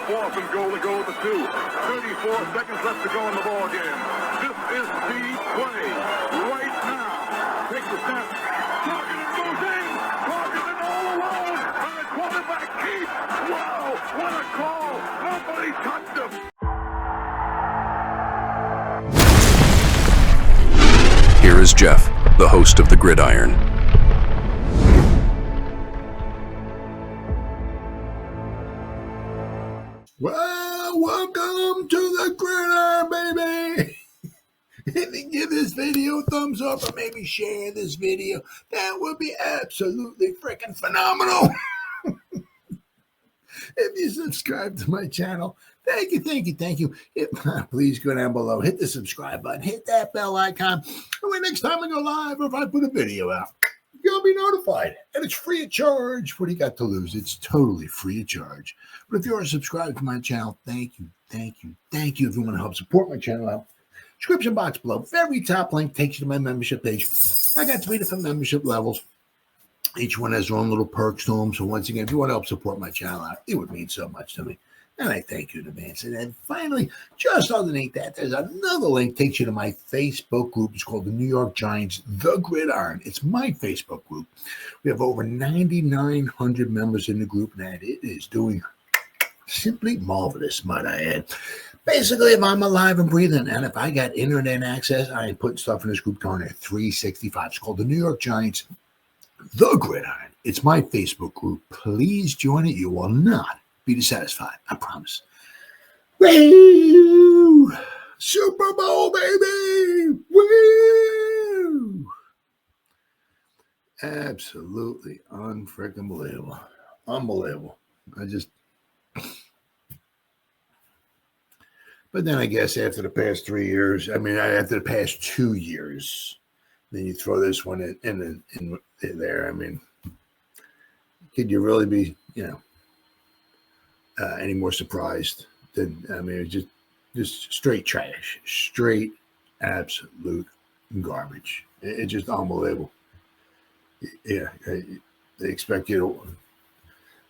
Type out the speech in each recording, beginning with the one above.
4th and goal to go to 2. 34 seconds left to go in the ball game. This is the play right now. Takes the snap. Targeted goes in. Targeted all alone. And the quarterback keeps. Wow, what a call. Nobody touched him. Here is Jeff, the host of the Gridiron. Well, welcome to the Gridiron, baby. If you give this video a thumbs up or maybe share this video, that would be absolutely freaking phenomenal. If you subscribe to my channel, thank you. Please go down below, hit the subscribe button, hit that bell icon. And when next time I go live or if I put a video out, you'll be notified. And it's free of charge. What do you got to lose? It's totally free of charge. But if you're subscribed to my channel, thank you. If you want to help support my channel out, description box below, very top link takes you to my membership page. I got 3 different membership levels. Each one has their own little perks to them. So once again, if you want to help support my channel out, it would mean so much to me. And I thank you in advance. And then finally, just underneath that, there's another link takes you to my Facebook group. It's called the New York Giants, The Gridiron. It's my Facebook group. We have over 9,900 members in the group, and it is doing simply marvelous, might I add. Basically, if I'm alive and breathing, and if I got internet access, I ain't putting stuff in this group going at 365. It's called the New York Giants, The Gridiron. It's my Facebook group. Please join it. You will not be dissatisfied. I promise. Woo! Super Bowl, baby! Woo! Absolutely unfreaking believable. Unbelievable. But then I guess after the past 3 years, after the past 2 years, then you throw this one in there. I mean, could you really be, any more surprised it's just straight trash, straight absolute garbage. It's just unbelievable. Yeah, they expect you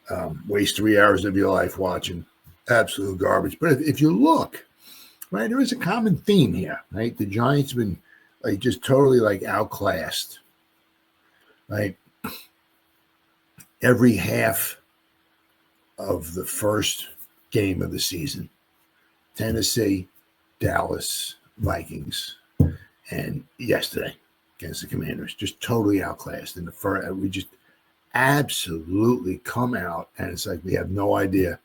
to waste 3 hours of your life watching absolute garbage. But if you look, right, there is a common theme here, right? The Giants have been just totally outclassed, right? Every half of the first game of the season, Tennessee, Dallas, Vikings, and yesterday against the Commanders, just totally outclassed. In the first, we just absolutely come out, and it's like we have no idea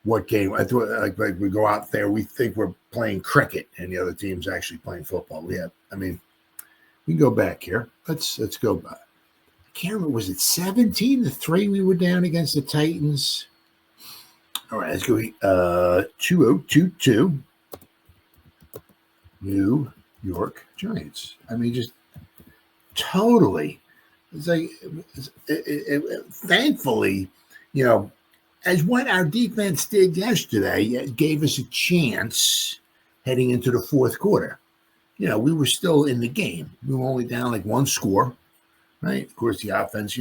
what game. I thought like we go out there, we think we're playing cricket, and the other team's actually playing football. We can go back here. Let's go back. I can't remember. Was it 17-3 we were down against the Titans? All right, let's go. 2022 New York Giants. Just totally. It's like, thankfully, as what our defense did yesterday, it gave us a chance heading into the fourth quarter. We were still in the game. We were only down one score, right? Of course, the offense,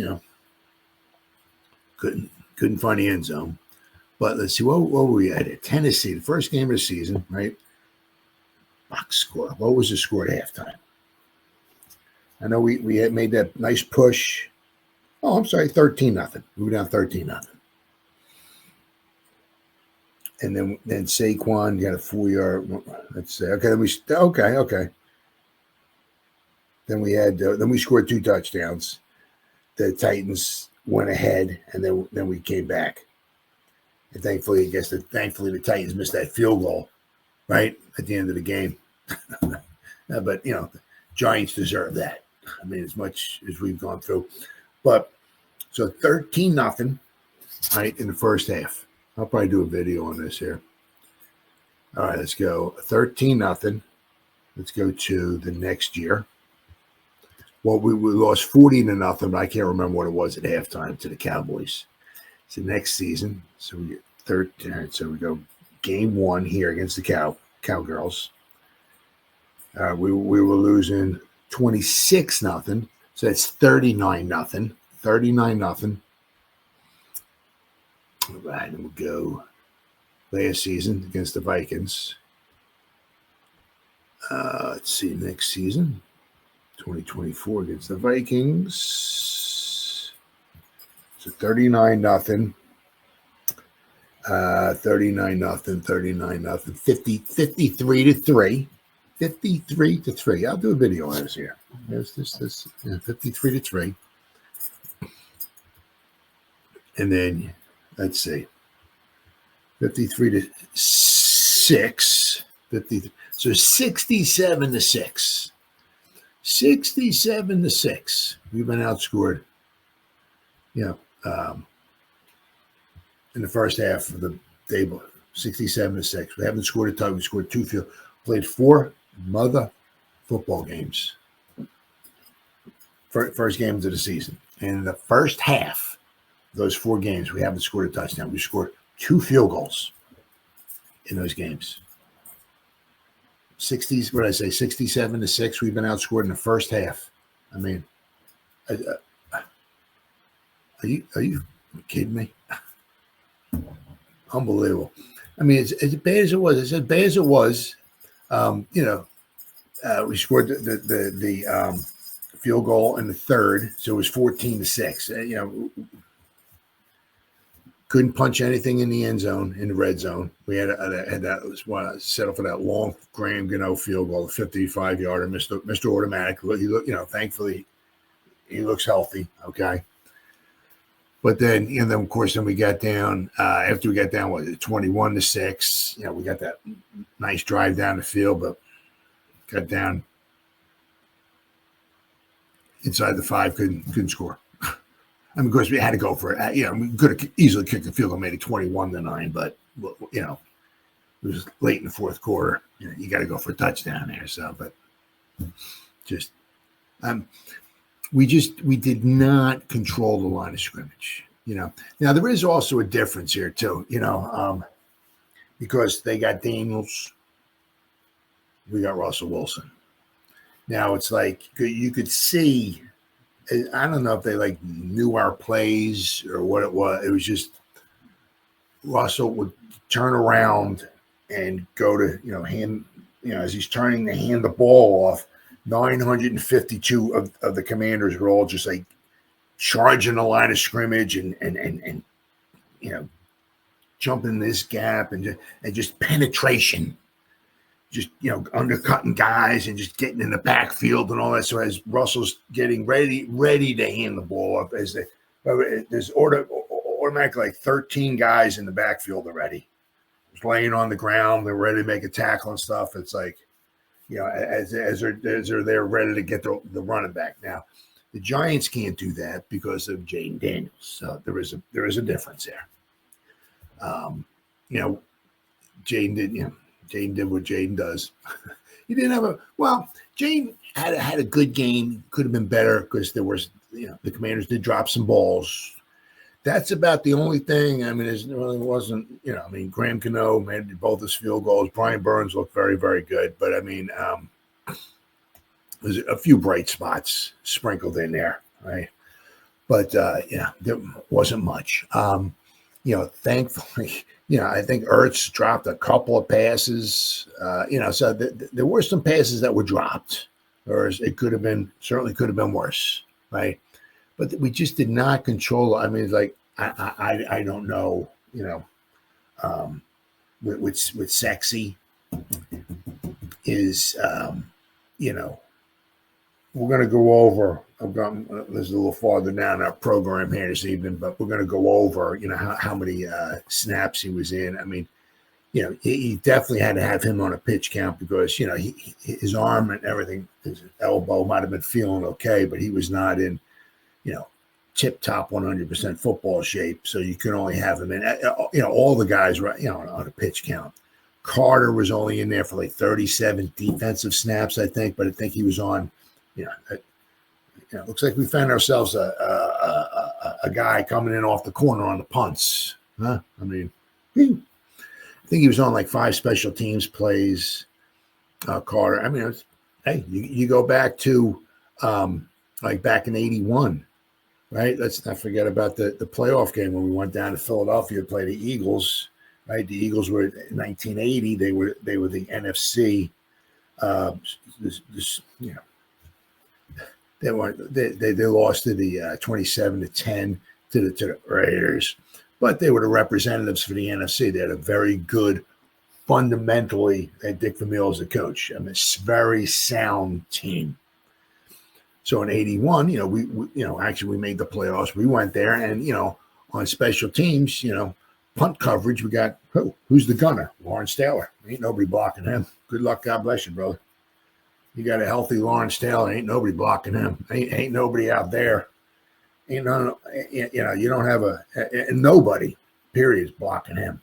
couldn't find the end zone. But let's see, what were we at? Tennessee, the first game of the season, right? Box score. What was the score at halftime? I know we had made that nice push. Oh, I'm sorry, 13-0. We were down 13-0. And then Saquon got a 4-yard. Let's say, okay. Okay. Then we scored 2 touchdowns. The Titans went ahead, and then we came back. And thankfully, the Titans missed that field goal, right at the end of the game. But the Giants deserve that. As much as we've gone through, but so 13-0, right in the first half. I'll probably do a video on this here. All right, let's go 13-0. Let's go to the next year. Well, we lost 40-0, but I can't remember what it was at halftime to the Cowboys. It's the next season. So we get 13. All right, so we go game 1 here against the Cowgirls. We were losing 26-0. So that's 39-0. 39-0. All right, and we'll go last season against the Vikings. Let's see, next season, 2024 against the Vikings. So 39-0. 39-0, 53-3. 53-3. I'll do a video on this here. There's this 53-3. And then let's see. 53-6. 53. So 67-6. 67-6. We've been outscored. In the first half of the table, 67-6. We haven't scored a touchdown. We scored 2 field. Played 4 mother football games. First games of the season. And in the first half of those 4 games, we haven't scored a touchdown. We scored 2 field goals in those games. 67-6. We've been outscored in the first half. I mean, are you kidding me? Unbelievable. I mean, it's as bad as it was. It's as bad as it was. We scored the field goal in the third, so it was 14-6. Couldn't punch anything in the end zone, in the red zone. We had that settle for that long Graham Gano field goal, the 55-yarder, Mr. Automatic. He looked, thankfully, he looks healthy. Okay. But then, of course, we got down, after we got down, 21-6, we got that nice drive down the field, but got down inside the 5, couldn't score. I mean, of course, we had to go for it. We could have easily kicked the field goal, made it 21-9, but, it was late in the fourth quarter. You got to go for a touchdown there. So, but we did not control the line of scrimmage, Now, there is also a difference here, too, because they got Daniels, we got Russell Wilson. Now, it's like you could see, I don't know if they knew our plays or what it was. It was just Russell would turn around and go to, hand, as he's turning to hand the ball off, 952 of the Commanders were all just charging the line of scrimmage and jumping this gap and just penetration, just undercutting guys and just getting in the backfield and all that. So as Russell's getting ready to hand the ball up, there's automatically 13 guys in the backfield already, just laying on the ground. They're ready to make a tackle and stuff. It's as they're there ready to get the running back. Now, the Giants can't do that because of Jayden Daniels. So there is a difference there. Jayden did what Jayden does. He didn't have Jayden had a good game. Could have been better because there was, the Commanders did drop some balls. That's about the only thing. I mean, it really wasn't, Graham Gano made both his field goals. Brian Burns looked very, very good. But, there's a few bright spots sprinkled in there, right? But, there wasn't much. Thankfully, I think Ertz dropped a couple of passes, so there were some passes that were dropped, or it certainly could have been worse, right? But we just did not control. I mean, I don't know, with sexy is, we're going to go over. This is a little farther down our program here this evening, but we're going to go over, how many snaps he was in. I mean, he definitely had to have him on a pitch count because, his arm and everything, his elbow might have been feeling okay, but he was not in, tip-top 100% football shape. So you can only have him in, all the guys, right, on a pitch count. Carter was only in there for 37 defensive snaps, I think, but I think he was on, looks like we found ourselves a guy coming in off the corner on the punts. Huh? I mean, I think he was on 5 special teams plays, Carter. I mean, you go back to back in 81, right? Let's not forget about the playoff game when we went down to Philadelphia to play the Eagles. right? The Eagles were in 1980. They were the NFC. They lost to the 27-10 to the Raiders, but they were the representatives for the NFC. They had a very good, fundamentally, Dick Vermeil as a coach. I mean, it's a very sound team. So in '81, we actually we made the playoffs. We went there, and on special teams, punt coverage, we got who's the gunner? Lawrence Taylor. Ain't nobody blocking him. Good luck, God bless you, brother. You got a healthy Lawrence Taylor. Ain't nobody blocking him. Ain't nobody out there. You don't have nobody. Period is blocking him,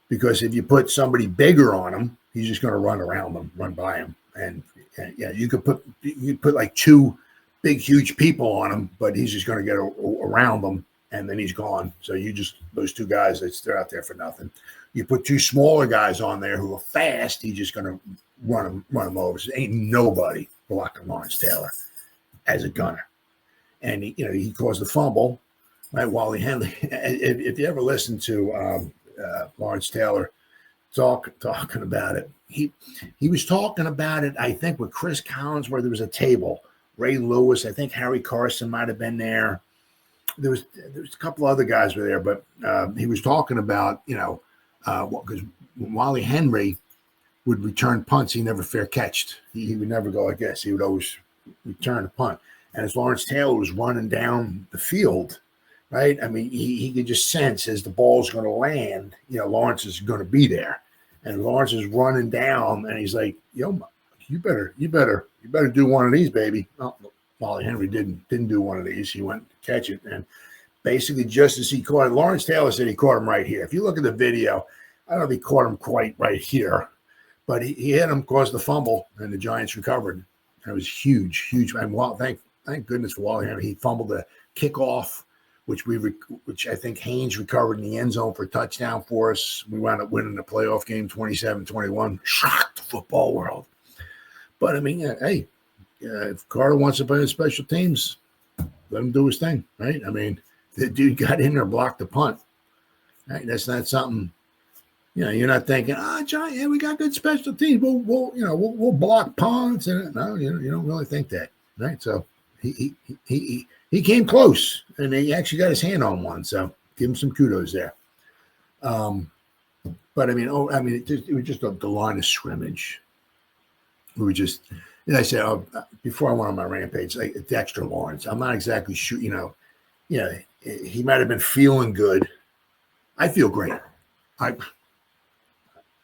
because if you put somebody bigger on him, he's just going to run around them, run by him, and you could put like two big huge people on him, but he's just going to get around them, and then he's gone. So those two guys, they're out there for nothing. You put two smaller guys on there who are fast, he's just going to run them over. So ain't nobody blocking Lawrence Taylor as a gunner. And he caused the fumble, right? Wally Henley. If you ever listen to Lawrence Taylor talking about it, he was talking about it, I think, with Chris Collins, where there was a table. Ray Lewis, I think Harry Carson might have been there. There was a couple other guys were there, but he was talking about, because Wally Henry would return punts, he never fair catched. He would never go like this. He would always return a punt. And as Lawrence Taylor was running down the field, right? I mean, he could just sense as the ball's going to land, Lawrence is going to be there. And Lawrence is running down, and he's like, "Yo, you better do one of these, baby." Oh, Wally Henry didn't do one of these. He went to catch it, and basically just as he caught it, Lawrence Taylor said he caught him right here. If you look at the video, I don't know if he caught him quite right here, but he hit him, caused the fumble, and the Giants recovered. That was huge. And thank goodness for Wally Henry. He fumbled the kickoff, which I think Haynes recovered in the end zone for a touchdown for us. We wound up winning the playoff game 27-21. Shocked the football world. But I mean, hey, if Carter wants to play in special teams, let him do his thing, right? I mean, the dude got in there, blocked the punt. Right? That's not something. You're not thinking, John, we got good special teams. We'll block punts, and no, you don't really think that, right? So he came close, and he actually got his hand on one. So give him some kudos there. But I mean, it was just the line of scrimmage. We were just, and I said, before I went on my rampage, like Dexter Lawrence, I'm not exactly sure. He might have been feeling good. I feel great.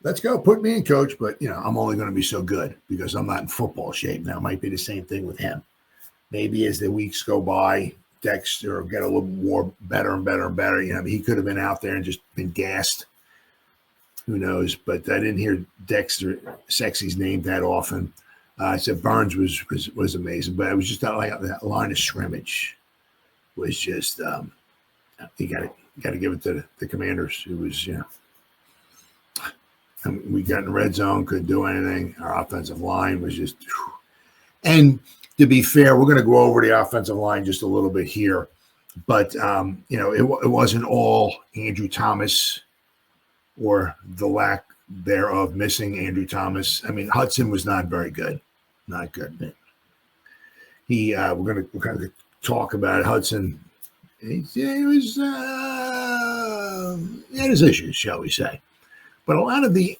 Let's go, put me in, coach. But I'm only going to be so good because I'm not in football shape now. It might be the same thing with him. Maybe as the weeks go by, Dexter will get a little more better and better and better. He could have been out there and just been gassed. Who knows? But I didn't hear Dexter Sexy's name that often. I said Burns was amazing, but it was just that line of scrimmage was just you got to give it to the Commanders. It was we got in the red zone, couldn't do anything. Our offensive line was just, and to be fair, we're going to go over the offensive line just a little bit here, but it wasn't all Andrew Thomas or the lack thereof missing Andrew Thomas. I mean, Hudson was not very good, not good. We're going to talk about Hudson. He had his issues, shall we say? But a lot of the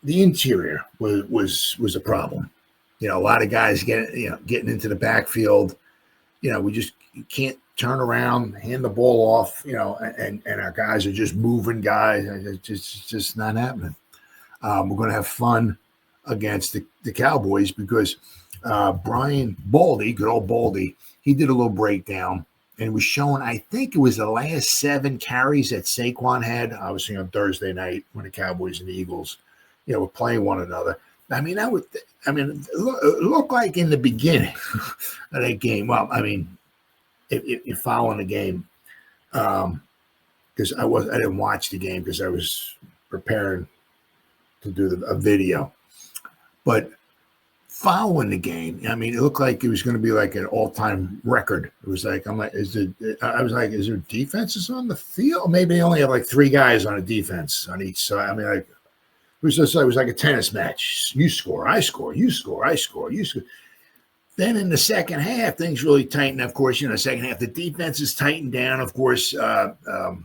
interior was a problem. A lot of guys getting into the backfield. We just can't turn around, hand the ball off. And our guys are just moving guys. It's just not happening. We're going to have fun against the Cowboys because Brian Baldy, good old Baldy, he did a little breakdown. And was showing, I think it was the last 7 carries that Saquon had, obviously on Thursday night when the Cowboys and the Eagles, were playing one another. I mean, it looked like in the beginning of that game. Well, I mean, if you're following the game, because I didn't watch the game because I was preparing to do a video. But following the game, I mean, it looked like it was going to be like an all-time record. It was like, is there defenses on the field? Maybe they only have like 3 guys on a defense on each side. I mean, like, it was like a tennis match. You score, I score, you score, I score, you score. Then in the second half, things really tightened. Of course, second half, the defense is tightened down. Of course, ABCD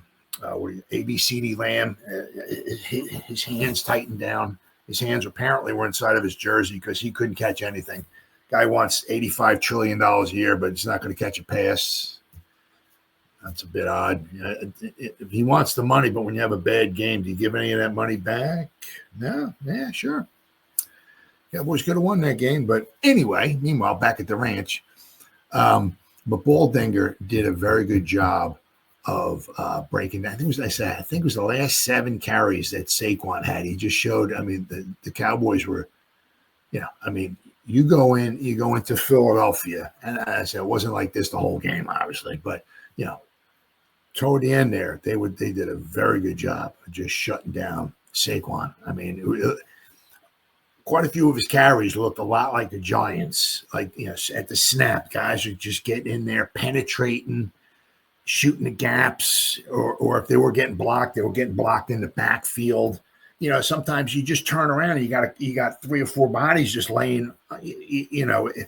Lamb, his hands tightened down. His hands apparently were inside of his jersey because he couldn't catch anything. Guy wants $85 trillion a year, but he's not going to catch a pass. That's a bit odd. He wants the money, but when you have a bad game, do you give any of that money back? No? Yeah, sure. Cowboys could have won that game. But anyway, meanwhile, back at the ranch, but Baldinger did a very good job of breaking down. I think it was the last 7 carries that Saquon had. He just showed, I mean, the Cowboys were, you go into Philadelphia, and I said it wasn't like this the whole game, obviously, but toward the end there, they did a very good job of just shutting down Saquon. I mean, quite a few of his carries looked a lot like the Giants. Like, at the snap, guys are just getting in there, penetrating, shooting the gaps, or if they were getting blocked, they were getting blocked in the backfield. Sometimes you just turn around and you got 3 or 4 bodies just laying. You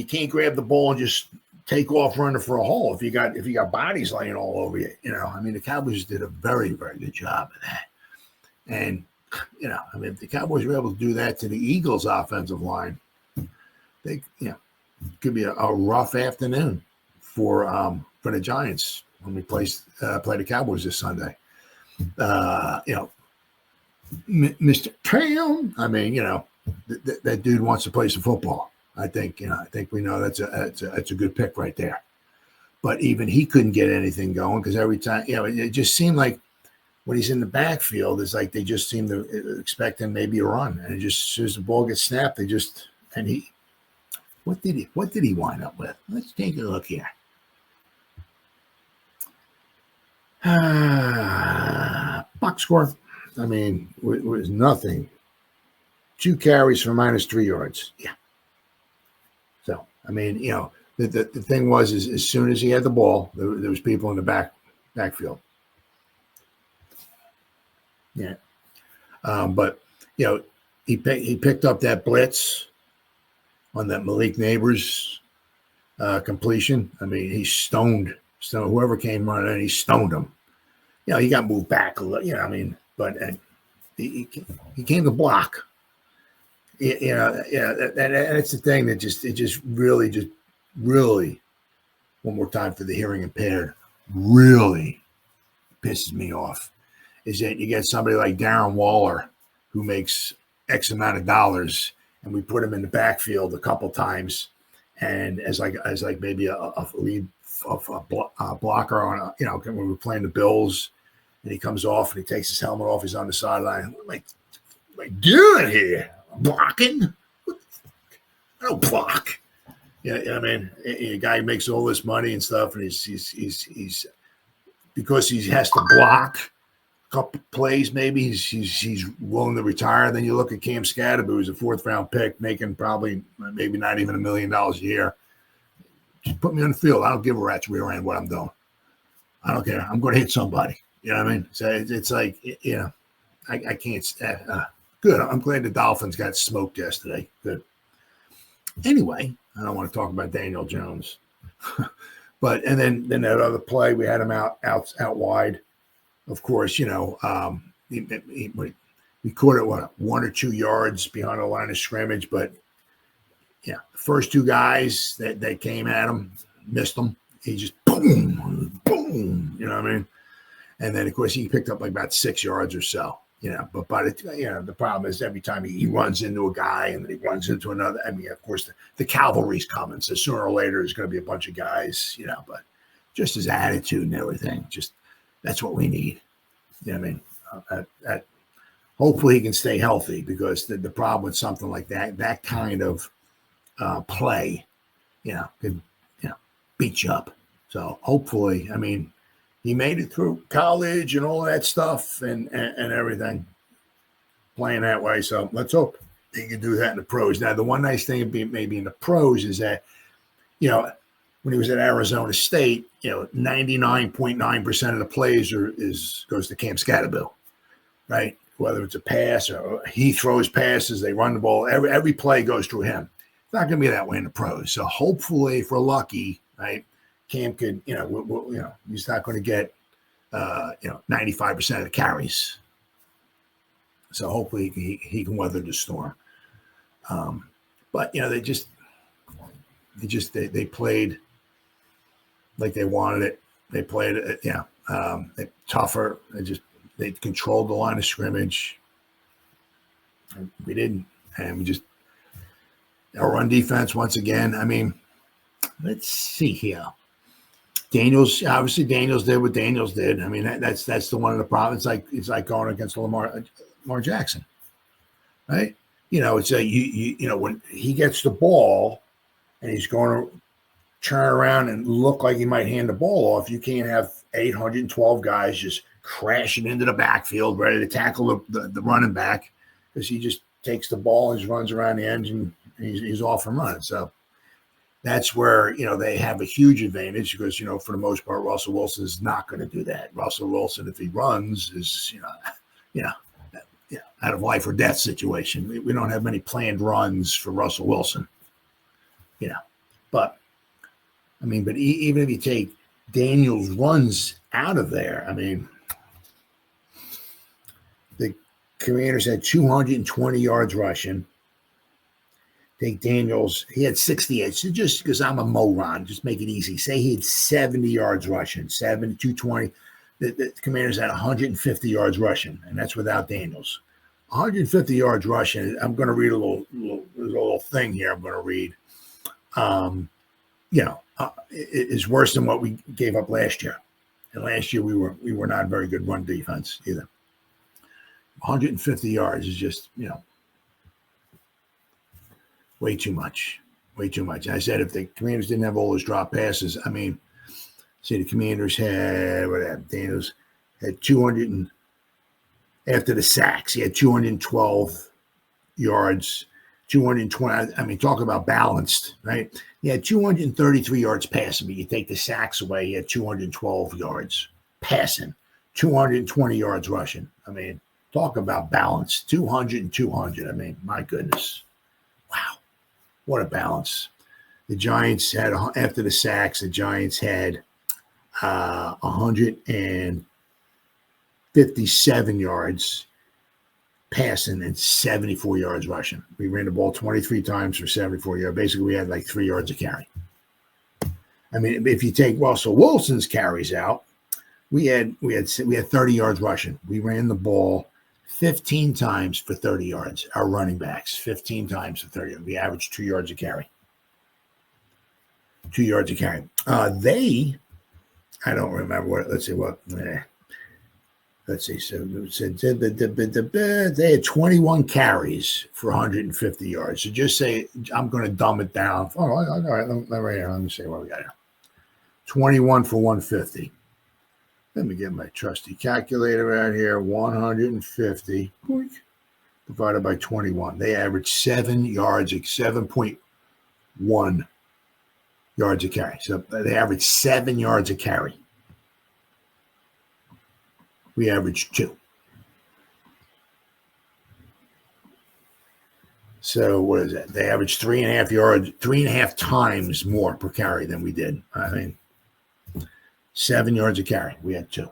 can't grab the ball and just take off running for a hole if you got bodies laying all over you. I mean, the Cowboys did a very, very good job of that. And if the Cowboys were able to do that to the Eagles' offensive line, they, could be a rough afternoon for the Giants when we play the Cowboys this Sunday. Mr. Tam, I mean, that dude wants to play some football. I think we know that's a good pick right there. But even he couldn't get anything going because every time, it just seemed like when he's in the backfield, it's like they just seem to expect him maybe a run, and just as soon as the ball gets snapped, what did he wind up with? Let's take a look here. Box score. I mean, it was nothing. 2 carries for -3 yards. Yeah. So, I mean, the thing was, is as soon as he had the ball, there was people in the backfield. Yeah. But, he picked up that blitz on that Malik Neighbors completion. I mean, he stoned whoever came running in, he stoned him. He got moved back a little, but he came to block. That's the thing that just really, one more time for the hearing impaired, really pisses me off, is that you get somebody like Darren Waller who makes X amount of dollars, and we put him in the backfield a couple times, and as maybe a lead blocker on when we were playing the Bills, and he comes off and he takes his helmet off, he's on the sideline. What am I doing here? Blocking? I don't block. I mean, a guy makes all this money and stuff, and he's because he has to block a couple plays, maybe he's willing to retire. Then you look at Cam Scadaboo, who's a 4th-round pick, making probably maybe not even $1 million a year. Just put me on the field. I don't give a rat's rear end what I'm doing. I don't care. I'm going to hit somebody. You know what I mean? So it's like, I can't stand. Good. I'm glad the Dolphins got smoked yesterday. Good. Anyway, I don't want to talk about Daniel Jones, and then that other play, we had him out wide. Of course, we caught it 1 or 2 yards behind the line of scrimmage, but the first 2 guys that came at him missed him. He just boom, you know what I mean? And then, of course, he picked up like about 6 yards or so, But the problem is every time he runs into a guy and then he runs into another. I mean, of course, the cavalry's coming, so sooner or later there's going to be a bunch of guys, But just his attitude and everything, just that's what we need. You know what I mean? Hopefully he can stay healthy, because the problem with something like that kind of play, could beat you up. So hopefully, I mean, he made it through college and all that stuff and everything, playing that way. So let's hope he can do that in the pros. Now, the one nice thing maybe in the pros is that, you know, when he was at Arizona State, you know, 99.9% of the plays goes to Cam Scatterbill, right? Whether it's a pass or he throws passes, they run the ball. Every play goes through him. It's not going to be that way in the pros. So hopefully, if we're lucky, right, Cam could, you know, he's not going to get, 95% of the carries. So hopefully he can weather the storm. But you know, they played like they wanted it. They played it, they tougher. They controlled the line of scrimmage. We didn't, and our run defense once again. I mean, let's see here. Daniels did what Daniels did. I mean, that's the one of the problems. It's like going against Lamar Jackson, right? You know, it's you know, when he gets the ball and he's going to turn around and look like he might hand the ball off, you can't have 812 guys just crashing into the backfield ready to tackle the running back, because he just takes the ball and just runs around the edge and he's off and running. So that's where, you know, they have a huge advantage because, you know, for the most part, Russell Wilson is not going to do that. Russell Wilson, if he runs, is, out of life or death situation. We don't have many planned runs for Russell Wilson, you know. But, I mean, even if you take Daniels' runs out of there, I mean, the Commanders had 220 yards rushing. Take Daniels, he had 68. So just because I'm a moron, just make it easy. Say he had 70 yards rushing, 220. The Commanders had 150 yards rushing, and that's without Daniels. 150 yards rushing. I'm going to read a little thing here. I'm going to read. It is worse than what we gave up last year. And last year we were not a very good run defense either. 150 yards is just, you know, way too much. Way too much. I said if the Commanders didn't have all those drop passes, I mean, see, the Commanders had, Daniels had 200 and after the sacks, he had 212 yards, 220. I mean, talk about balanced, right? He had 233 yards passing, but you take the sacks away, he had 212 yards passing, 220 yards rushing. I mean, talk about balance, 200 and 200. I mean, my goodness. Wow. What a balance. The Giants had, after the sacks, the Giants had 157 yards passing and 74 yards rushing. We ran the ball 23 times for 74 yards. Basically, we had like 3 yards a carry. I mean, if you take Russell Wilson's carries out, we had 30 yards rushing. We ran the ball 15 times for 30 yards. Our running backs, 15 times for 30 yards. We averaged 2 yards a carry. 2 yards a carry. I don't remember what. Let's see what. Let's see. So they had 21 carries for 150 yards. So just say I'm going to dumb it down. Oh, all right. Let me see what we got here. 21 for 150. Let me get my trusty calculator out here. 150 divided by 21. They averaged 7.1 yards a carry. So they averaged 7 yards a carry. We averaged 2. So what is that? They averaged 3.5 yards, 3.5 times more per carry than we did. I mean, 7 yards a carry. We had 2.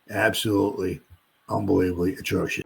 Absolutely, unbelievably atrocious.